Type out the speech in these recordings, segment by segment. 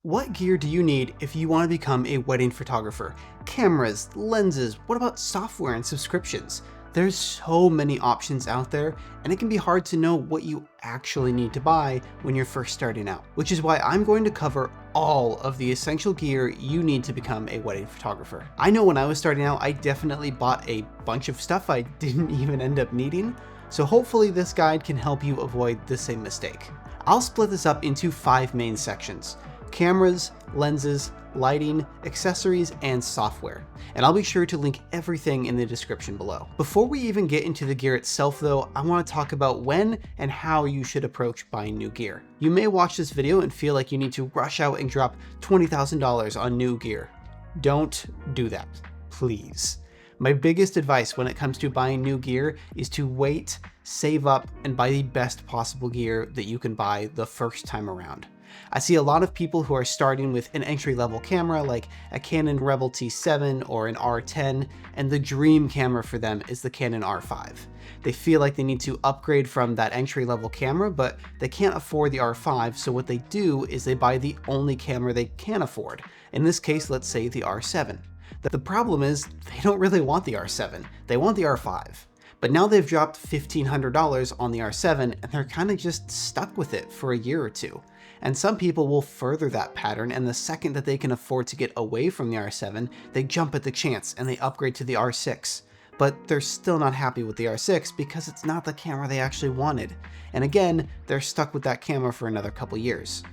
What gear do you need if you want to become a wedding photographer? Cameras, lenses, what about software and subscriptions? There's so many options out there, and it can be hard to know what you actually need to buy when you're first starting out, which is why I'm going to cover all of the essential gear you need to become a wedding photographer. I know when I was starting out, I definitely bought a bunch of stuff I didn't even end up needing, so hopefully this guide can help you avoid the same mistake. I'll split this up into 5 main sections: cameras, lenses, lighting, accessories, and software. And I'll be sure to link everything in the description below. Before we even get into the gear itself though, I want to talk about when and how you should approach buying new gear. You may watch this video and feel like you need to rush out and drop $20,000 on new gear. Don't do that, please. My biggest advice when it comes to buying new gear is to wait, save up, and buy the best possible gear that you can buy the first time around. I see a lot of people who are starting with an entry-level camera like a Canon Rebel T7 or an R10, and the dream camera for them is the Canon R5. They feel like they need to upgrade from that entry-level camera, but they can't afford the R5, so what they do is they buy the only camera they can afford. In this case, let's say the R7. The problem is they don't really want the R7, they want the R5. But now they've dropped $1,500 on the R7 and they're kind of just stuck with it for a year or two. And some people will further that pattern, and the second that they can afford to get away from the R7, they jump at the chance and they upgrade to the R6. But they're still not happy with the R6 because it's not the camera they actually wanted. And again, they're stuck with that camera for another couple years.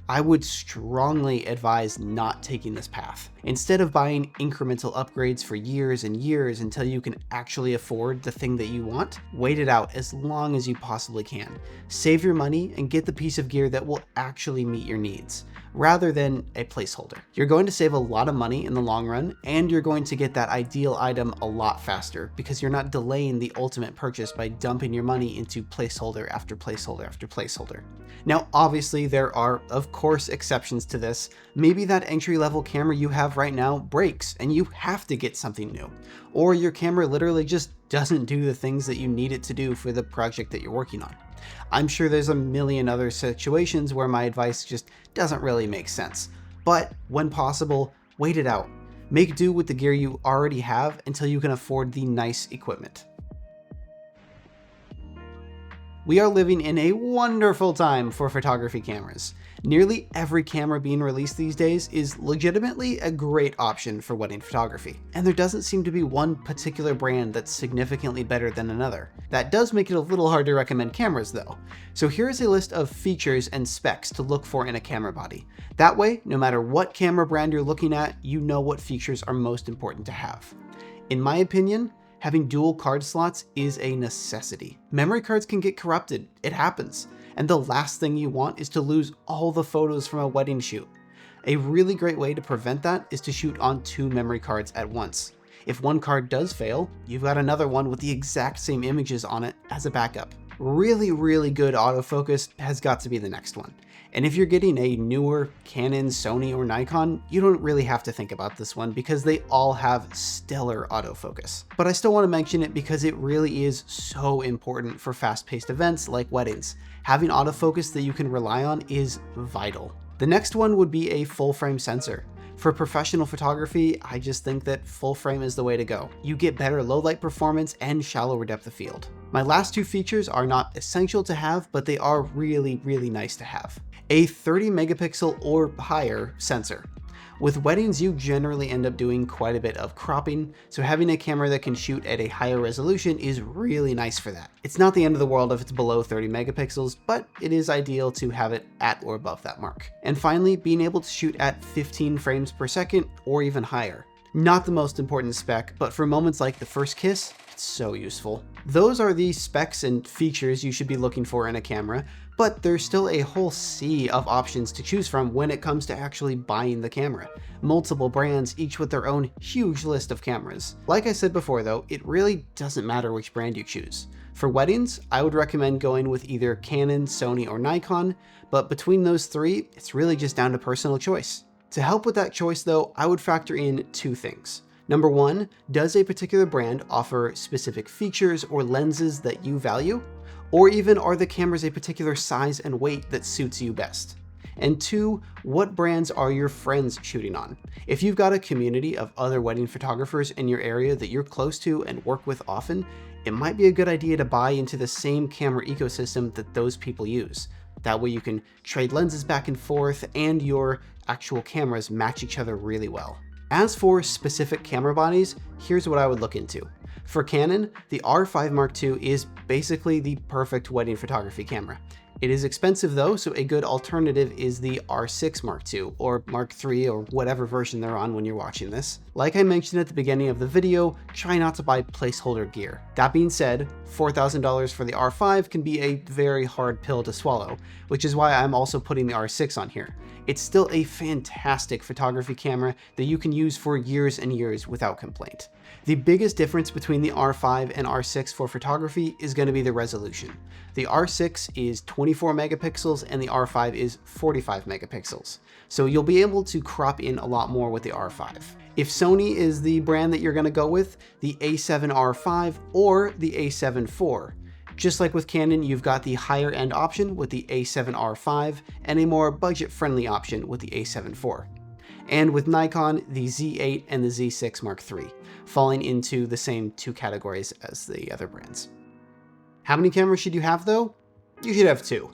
I would strongly advise not taking this path. Instead of buying incremental upgrades for years and years until you can actually afford the thing that you want, wait it out as long as you possibly can. Save your money and get the piece of gear that will actually meet your needs, rather than a placeholder. You're going to save a lot of money in the long run, and you're going to get that ideal item a lot faster because you're not delaying the ultimate purchase by dumping your money into placeholder after placeholder after placeholder. Now, obviously, there are, of course, exceptions to this. Maybe that entry-level camera you have right now breaks and you have to get something new. Or your camera literally just doesn't do the things that you need it to do for the project that you're working on. I'm sure there's a million other situations where my advice just doesn't really make sense. But when possible, wait it out. Make do with the gear you already have until you can afford the nice equipment. We are living in a wonderful time for photography cameras. Nearly every camera being released these days is legitimately a great option for wedding photography, and there doesn't seem to be one particular brand that's significantly better than another. That does make it a little hard to recommend cameras though. So here is a list of features and specs to look for in a camera body. That way, no matter what camera brand you're looking at, you know what features are most important to have. In my opinion, having dual card slots is a necessity. Memory cards can get corrupted, it happens, and the last thing you want is to lose all the photos from a wedding shoot. A really great way to prevent that is to shoot on 2 memory cards at once. If one card does fail, you've got another one with the exact same images on it as a backup. Really good autofocus has got to be the next one. And if you're getting a newer Canon, Sony, or Nikon, you don't really have to think about this one because they all have stellar autofocus. But I still want to mention it because it really is so important for fast-paced events like weddings. Having autofocus that you can rely on is vital. The next one would be a full-frame sensor. For professional photography, I just think that full frame is the way to go. You get better low light performance and shallower depth of field. My last 2 features are not essential to have, but they are really nice to have. A 30 megapixel or higher sensor. With weddings, you generally end up doing quite a bit of cropping, so having a camera that can shoot at a higher resolution is really nice for that. It's not the end of the world if it's below 30 megapixels, but it is ideal to have it at or above that mark. And finally, being able to shoot at 15 frames per second or even higher. Not the most important spec, but for moments like the first kiss, it's so useful. Those are the specs and features you should be looking for in a camera, but there's still a whole sea of options to choose from when it comes to actually buying the camera. Multiple brands, each with their own huge list of cameras. Like I said before though, it really doesn't matter which brand you choose. For weddings, I would recommend going with either Canon, Sony, or Nikon, but between those 3, it's really just down to personal choice. To help with that choice though, I would factor in 2 things. Number 1, does a particular brand offer specific features or lenses that you value? Or even are the cameras a particular size and weight that suits you best? And 2, what brands are your friends shooting on? If you've got a community of other wedding photographers in your area that you're close to and work with often, it might be a good idea to buy into the same camera ecosystem that those people use. That way you can trade lenses back and forth and your actual cameras match each other really well. As for specific camera bodies, here's what I would look into. For Canon, the R5 Mark II is basically the perfect wedding photography camera. It is expensive though, so a good alternative is the R6 Mark II, or Mark III, or whatever version they're on when you're watching this. Like I mentioned at the beginning of the video, try not to buy placeholder gear. That being said, $4,000 for the R5 can be a very hard pill to swallow, which is why I'm also putting the R6 on here. It's still a fantastic photography camera that you can use for years and years without complaint. The biggest difference between the R5 and R6 for photography is going to be the resolution. The R6 is 24 megapixels and the R5 is 45 megapixels. So you'll be able to crop in a lot more with the R5. If Sony is the brand that you're going to go with, the A7R5 or the A7 IV. Just like with Canon, you've got the higher end option with the A7R5 and a more budget-friendly option with the A7 IV. And with Nikon, the Z8 and the Z6 Mark III, falling into the same 2 categories as the other brands. How many cameras should you have though? You should have 2.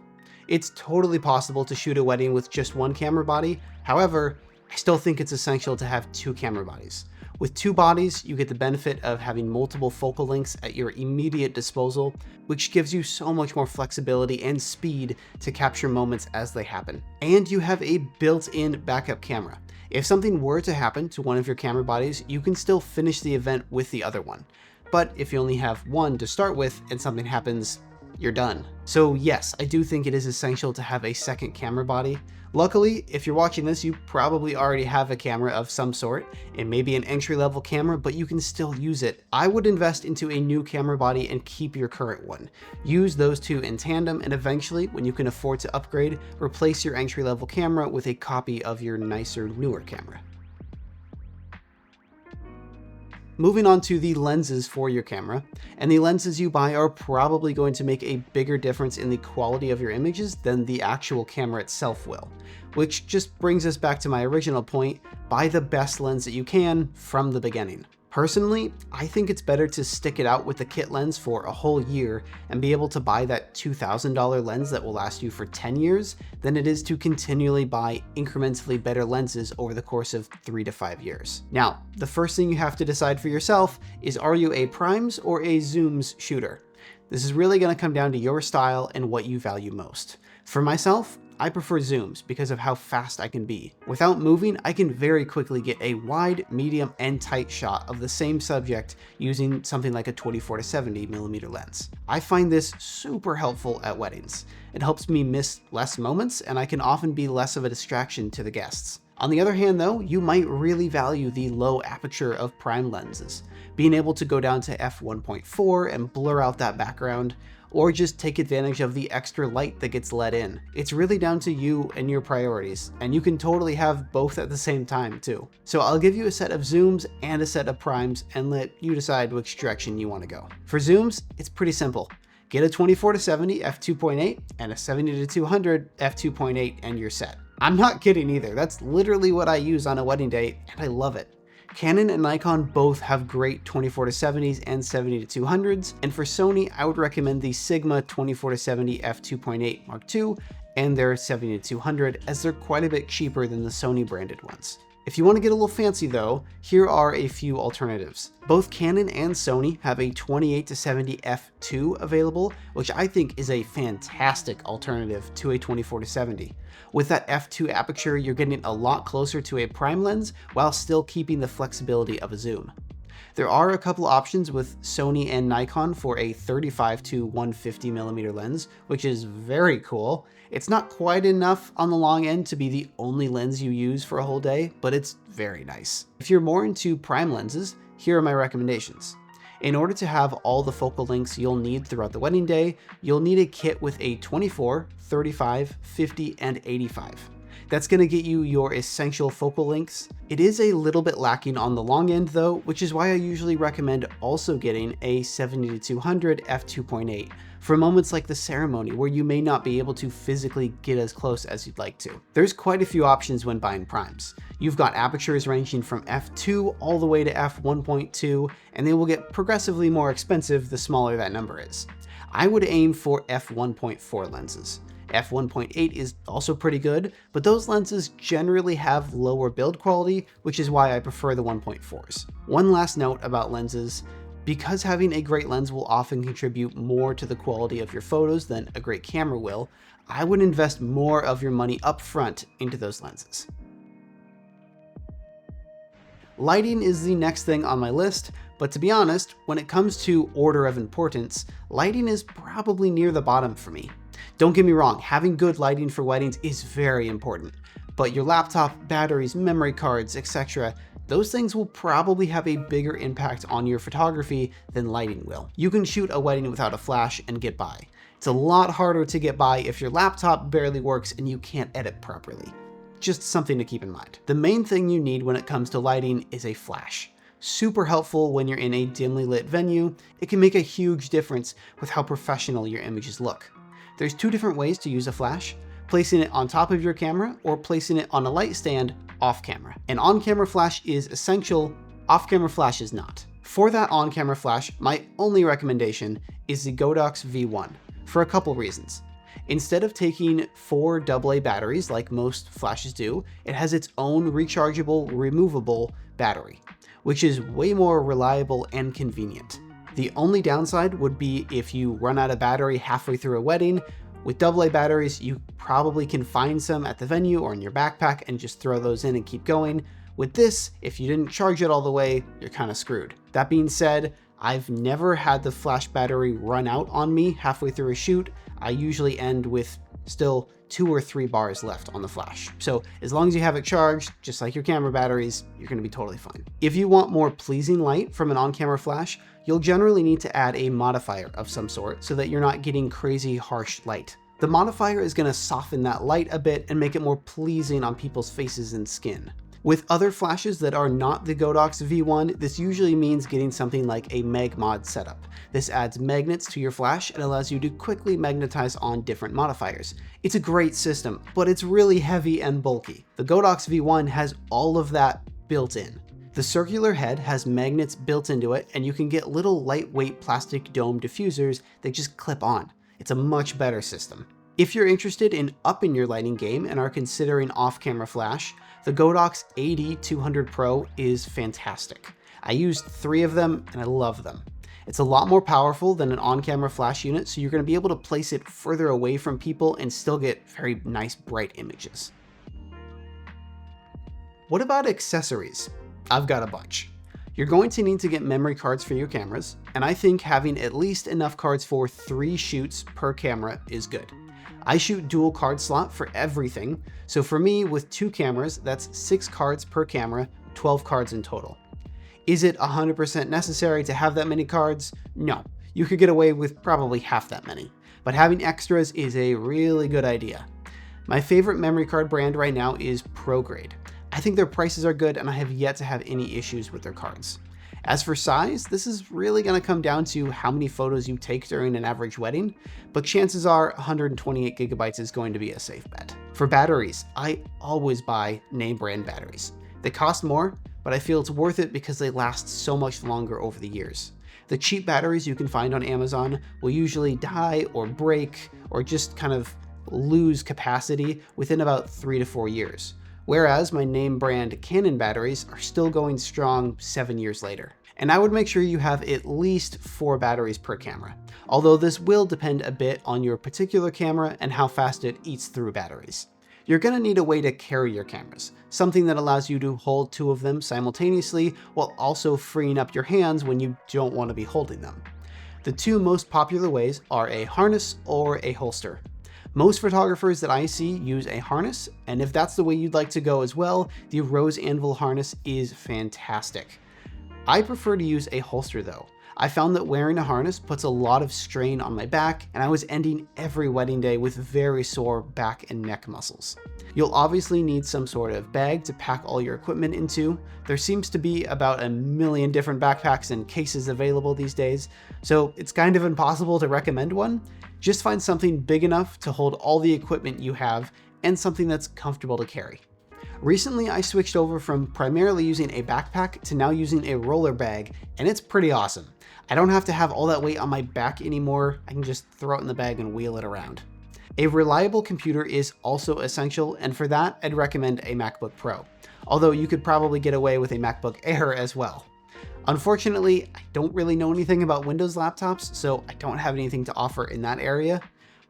It's totally possible to shoot a wedding with just 1 camera body. However, I still think it's essential to have 2 camera bodies. With 2 bodies, you get the benefit of having multiple focal lengths at your immediate disposal, which gives you so much more flexibility and speed to capture moments as they happen. And you have a built-in backup camera. If something were to happen to one of your camera bodies, you can still finish the event with the other one. But if you only have one to start with and something happens, you're done. So yes, I do think it is essential to have a second camera body. Luckily, if you're watching this, you probably already have a camera of some sort. It may be an entry-level camera, but you can still use it. I would invest into a new camera body and keep your current one. Use those 2 in tandem, and eventually, when you can afford to upgrade, replace your entry-level camera with a copy of your nicer, newer camera. Moving on to the lenses for your camera, and the lenses you buy are probably going to make a bigger difference in the quality of your images than the actual camera itself will, which just brings us back to my original point: buy the best lens that you can from the beginning. Personally, I think it's better to stick it out with the kit lens for a whole year and be able to buy that $2,000 lens that will last you for 10 years than it is to continually buy incrementally better lenses over the course of 3 to 5 years. Now, the first thing you have to decide for yourself is, are you a primes or a zooms shooter? This is really going to come down to your style and what you value most. For myself, I prefer zooms because of how fast I can be. Without moving, I can very quickly get a wide, medium, and tight shot of the same subject using something like a 24 to 70 millimeter lens. I find this super helpful at weddings. It helps me miss less moments, and I can often be less of a distraction to the guests. On the other hand though, you might really value the low aperture of prime lenses, being able to go down to f1.4 and blur out that background, or just take advantage of the extra light that gets let in. It's really down to you and your priorities, and you can totally have both at the same time too. So I'll give you a set of zooms and a set of primes and let you decide which direction you want to go. For zooms, it's pretty simple. Get a 24 to 70 f2.8 and a 70 to 200 f2.8 and you're set. I'm not kidding either. That's literally what I use on a wedding day, and I love it. Canon and Nikon both have great 24 to 70s and 70 to 200s, and for Sony, I would recommend the Sigma 24 to 70 f2.8 Mark II and their 70 to 200, as they're quite a bit cheaper than the Sony branded ones. If you want to get a little fancy though, here are a few alternatives. Both Canon and Sony have a 28 to 70 f2 available, which I think is a fantastic alternative to a 24 to 70. With that f2 aperture, you're getting a lot closer to a prime lens while still keeping the flexibility of a zoom. There are a couple options with Sony and Nikon for a 35 to 150 millimeter lens, which is very cool. It's not quite enough on the long end to be the only lens you use for a whole day, but it's very nice. If you're more into prime lenses, here are my recommendations. In order to have all the focal lengths you'll need throughout the wedding day, you'll need a kit with a 24, 35, 50, and 85. That's going to get you your essential focal lengths. It is a little bit lacking on the long end though, which is why I usually recommend also getting a 70-200 f2.8 for moments like the ceremony where you may not be able to physically get as close as you'd like to. There's quite a few options when buying primes. You've got apertures ranging from f2 all the way to f1.2, and they will get progressively more expensive the smaller that number is. I would aim for f1.4 lenses. f1.8 is also pretty good, but those lenses generally have lower build quality, which is why I prefer the 1.4s. One last note about lenses: because having a great lens will often contribute more to the quality of your photos than a great camera will, I would invest more of your money up front into those lenses. Lighting is the next thing on my list, but to be honest, when it comes to order of importance, lighting is probably near the bottom for me. Don't get me wrong, having good lighting for weddings is very important, but your laptop, batteries, memory cards, etc., those things will probably have a bigger impact on your photography than lighting will. You can shoot a wedding without a flash and get by. It's a lot harder to get by if your laptop barely works and you can't edit properly. Just something to keep in mind. The main thing you need when it comes to lighting is a flash. Super helpful when you're in a dimly lit venue. It can make a huge difference with how professional your images look. There's two different ways to use a flash: placing it on top of your camera or placing it on a light stand off camera. An on-camera flash is essential, off-camera flash is not. For that on-camera flash, my only recommendation is the Godox V1 for a couple reasons. Instead of taking 4 AA batteries like most flashes do, it has its own rechargeable, removable battery, which is way more reliable and convenient. The only downside would be if you run out of battery halfway through a wedding. With AA batteries, you probably can find some at the venue or in your backpack and just throw those in and keep going. With this, if you didn't charge it all the way, you're kind of screwed. That being said, I've never had the flash battery run out on me halfway through a shoot. I usually end with still 2 or 3 bars left on the flash. So as long as you have it charged, just like your camera batteries, you're going to be totally fine. If you want more pleasing light from an on-camera flash, you'll generally need to add a modifier of some sort so that you're not getting crazy harsh light. The modifier is going to soften that light a bit and make it more pleasing on people's faces and skin. With other flashes that are not the Godox V1, this usually means getting something like a MagMod setup. This adds magnets to your flash and allows you to quickly magnetize on different modifiers. It's a great system, but it's really heavy and bulky. The Godox V1 has all of that built in. The circular head has magnets built into it, and you can get little lightweight plastic dome diffusers that just clip on. It's a much better system. If you're interested in upping your lighting game and are considering off-camera flash, the Godox AD200 Pro is fantastic. I used 3 of them and I love them. It's a lot more powerful than an on-camera flash unit, so you're going to be able to place it further away from people and still get very nice bright images. What about accessories? I've got a bunch. You're going to need to get memory cards for your cameras, and I think having at least enough cards for 3 shoots per camera is good. I shoot dual card slot for everything, so for me with 2 cameras, that's 6 cards per camera, 12 cards in total. Is it 100% necessary to have that many cards? No, you could get away with probably half that many, but having extras is a really good idea. My favorite memory card brand right now is ProGrade. I think their prices are good and I have yet to have any issues with their cards. As for size, this is really going to come down to how many photos you take during an average wedding, but chances are 128 gigabytes is going to be a safe bet. For batteries, I always buy name brand batteries. They cost more, but I feel it's worth it because they last so much longer over the years. The cheap batteries you can find on Amazon will usually die or break or just kind of lose capacity within about 3 to 4 years. Whereas my name brand Canon batteries are still going strong 7 years later. And I would make sure you have at least 4 batteries per camera, although this will depend a bit on your particular camera and how fast it eats through batteries. You're going to need a way to carry your cameras, something that allows you to hold 2 of them simultaneously while also freeing up your hands when you don't want to be holding them. The 2 most popular ways are a harness or a holster. Most photographers that I see use a harness, and if that's the way you'd like to go as well, the Rose Anvil harness is fantastic. I prefer to use a holster though. I found that wearing a harness puts a lot of strain on my back, and I was ending every wedding day with very sore back and neck muscles. You'll obviously need some sort of bag to pack all your equipment into. There seems to be about a million different backpacks and cases available these days, so it's kind of impossible to recommend one. Just find something big enough to hold all the equipment you have and something that's comfortable to carry. Recently, I switched over from primarily using a backpack to now using a roller bag, and it's pretty awesome. I don't have to have all that weight on my back anymore. I can just throw it in the bag and wheel it around. A reliable computer is also essential, and for that, I'd recommend a MacBook Pro, although you could probably get away with a MacBook Air as well. Unfortunately, I don't really know anything about Windows laptops, so I don't have anything to offer in that area.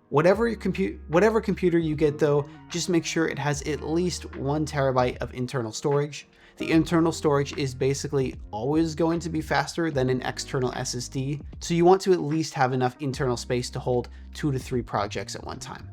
Whatever computer you get though, just make sure it has at least 1 terabyte of internal storage. The internal storage is basically always going to be faster than an external SSD, so you want to at least have enough internal space to hold 2 to 3 projects at one time.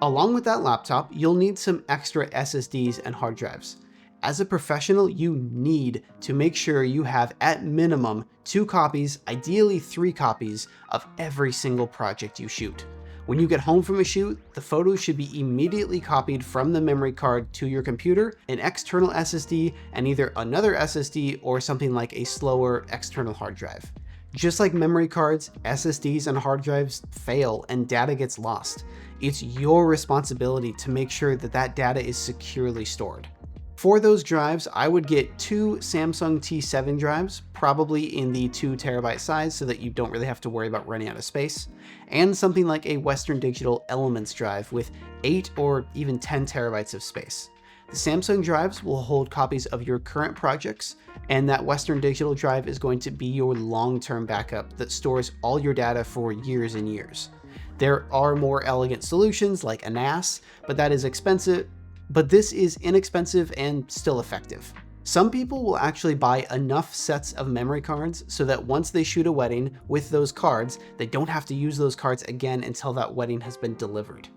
Along with that laptop, you'll need some extra SSDs and hard drives. As a professional, you need to make sure you have at minimum 2 copies, ideally 3 copies, of every single project you shoot. When you get home from a shoot, the photos should be immediately copied from the memory card to your computer, an external SSD, and either another SSD or something like a slower external hard drive. Just like memory cards, SSDs and hard drives fail and data gets lost. It's your responsibility to make sure that that data is securely stored. For those drives, I would get 2 Samsung T7 drives, probably in the 2 terabyte size so that you don't really have to worry about running out of space, and something like a Western Digital Elements drive with 8 or even 10 terabytes of space. The Samsung drives will hold copies of your current projects, and that Western Digital drive is going to be your long-term backup that stores all your data for years and years. There are more elegant solutions like a NAS, but that is expensive. But this is inexpensive and still effective. Some people will actually buy enough sets of memory cards so that once they shoot a wedding with those cards, they don't have to use those cards again until that wedding has been delivered.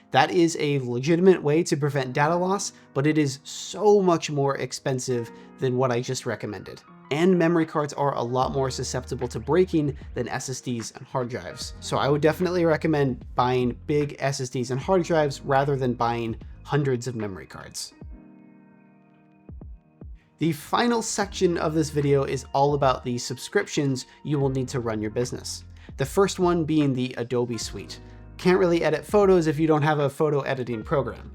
That is a legitimate way to prevent data loss, but it is so much more expensive than what I just recommended. And memory cards are a lot more susceptible to breaking than SSDs and hard drives. So I would definitely recommend buying big SSDs and hard drives rather than buying hundreds of memory cards. The final section of this video is all about the subscriptions you will need to run your business. The first one being the Adobe suite. Can't really edit photos if you don't have a photo editing program.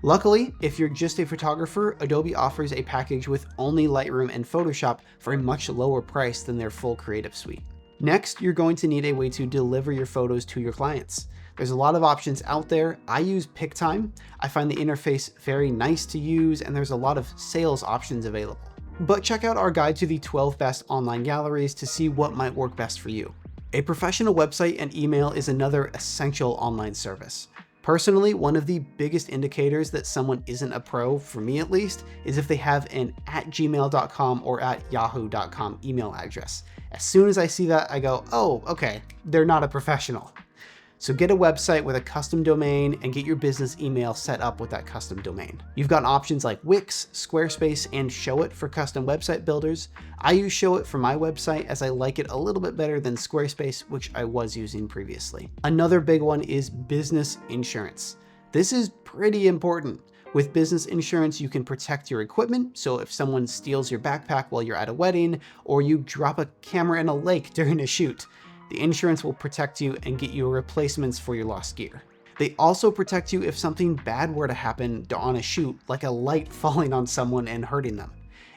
Luckily, if you're just a photographer, Adobe offers a package with only Lightroom and Photoshop for a much lower price than their full creative suite. Next, you're going to need a way to deliver your photos to your clients. There's a lot of options out there. I use PicTime. I find the interface very nice to use, and there's a lot of sales options available. But check out our guide to the 12 best online galleries to see what might work best for you. A professional website and email is another essential online service. Personally, one of the biggest indicators that someone isn't a pro, for me at least, is if they have an @gmail.com or @yahoo.com email address. As soon as I see that, I go, oh, okay, they're not a professional. So get a website with a custom domain and get your business email set up with that custom domain. You've got options like Wix, Squarespace, and Showit for custom website builders. I use Showit for my website as I like it a little bit better than Squarespace, which I was using previously. Another big one is business insurance. This is pretty important. With business insurance, you can protect your equipment, so if someone steals your backpack while you're at a wedding, or you drop a camera in a lake during a shoot, the insurance will protect you and get you replacements for your lost gear. They also protect you if something bad were to happen on a shoot, like a light falling on someone and hurting them.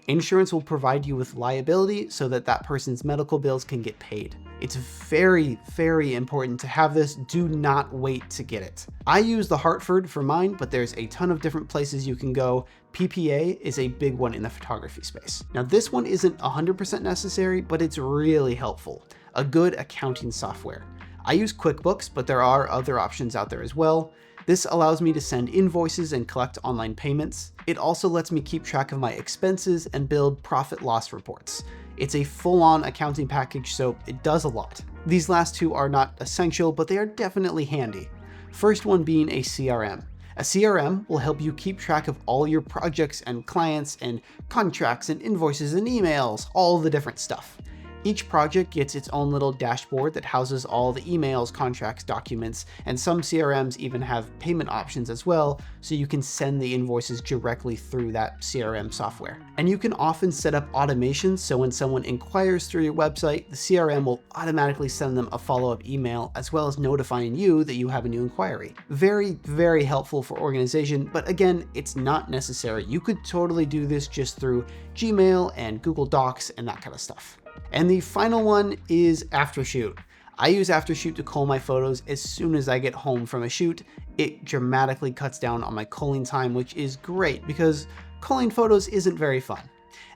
Insurance will provide you with liability so that that person's medical bills can get paid. It's very, very important to have this. Do not wait to get it. I use the Hartford for mine, but there's a ton of different places you can go. PPA is a big one in the photography space. Now, this one isn't 100% necessary, but it's really helpful. A good accounting software. I use QuickBooks, but there are other options out there as well. This allows me to send invoices and collect online payments. It also lets me keep track of my expenses and build profit loss reports. It's a full-on accounting package, so it does a lot. These last two are not essential, but they are definitely handy. First one being a CRM. A CRM will help you keep track of all your projects and clients and contracts and invoices and emails, all the different stuff. Each project gets its own little dashboard that houses all the emails, contracts, documents, and some CRMs even have payment options as well, so you can send the invoices directly through that CRM software. And you can often set up automations, so when someone inquires through your website, the CRM will automatically send them a follow-up email, as well as notifying you that you have a new inquiry. Very, very helpful for organization, but again, it's not necessary. You could totally do this just through Gmail and Google Docs and that kind of stuff. And the final one is Aftershoot. I use Aftershoot to cull my photos as soon as I get home from a shoot. It dramatically cuts down on my culling time, which is great because culling photos isn't very fun.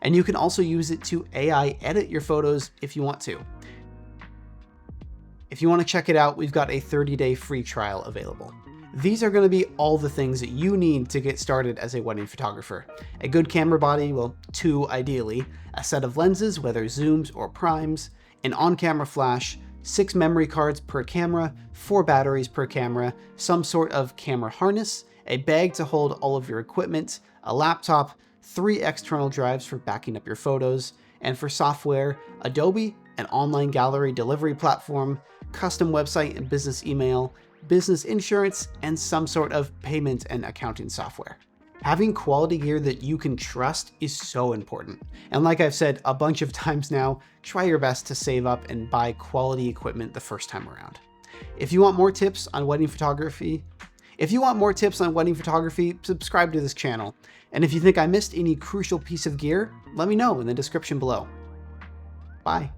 And you can also use it to AI edit your photos if you want to. If you want to check it out, we've got a 30-day free trial available. These are going to be all the things that you need to get started as a wedding photographer. A good camera body, well, 2 ideally, a set of lenses, whether zooms or primes, an on-camera flash, 6 memory cards per camera, 4 batteries per camera, some sort of camera harness, a bag to hold all of your equipment, a laptop, 3 external drives for backing up your photos, and for software, Adobe, an online gallery delivery platform, custom website and business email, business insurance, and some sort of payment and accounting software. Having quality gear that you can trust is so important. And like I've said a bunch of times now, try your best to save up and buy quality equipment the first time around. If you want more tips on wedding photography, subscribe to this channel. And if you think I missed any crucial piece of gear, let me know in the description below. Bye.